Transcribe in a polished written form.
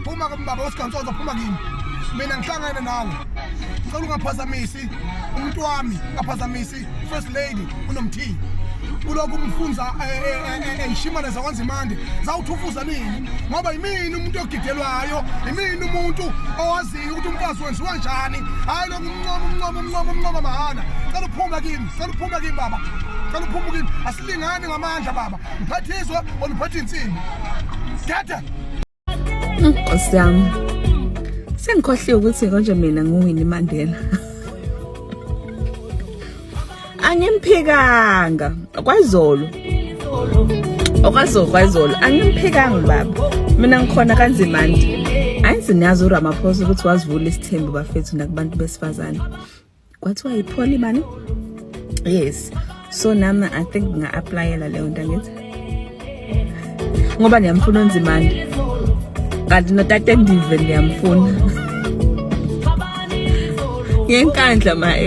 Phuma baba wesigantsonzo phuma kimi. Mina ngihlangane nawe. Ngicela ungaphazamisi umuntu wami, ungaphazamisi first lady unomthi. Ulokhu umfunza ishimane zakwanzimande. Zawuthufuza nini? Ngoba yimini umuntu ogidelwayo, yimini umuntu owaziyo ukuthi umfazi wenziwa njani. Hayi lo umncoma mahana. Ngicela uphuma kimi, ngicela uphuma kimi baba. Ngicela uphuma kimi. Asilingani ngamandla baba. Ngiphathizwe oniphatha insimbi. Tata. Osiyami. Sengikhohliwe ukuthi konje mina nguWinnie Mandela. Angimphikanga kwaZolo. KwaZolo angimphikanga baba. Mina ngikhona kanzimandi. Ayizinazi uRamaphosa ukuthi wazivula isithembu bafethu nakubantu besifazane. Kwathiwa yipholi bani? Yes. So nami I think nga-applyela leyo nto ngithi. Ngoba niyamfuna uNzimande. Kanti notate Ndive ndiyamfuna. Ngenkandla ma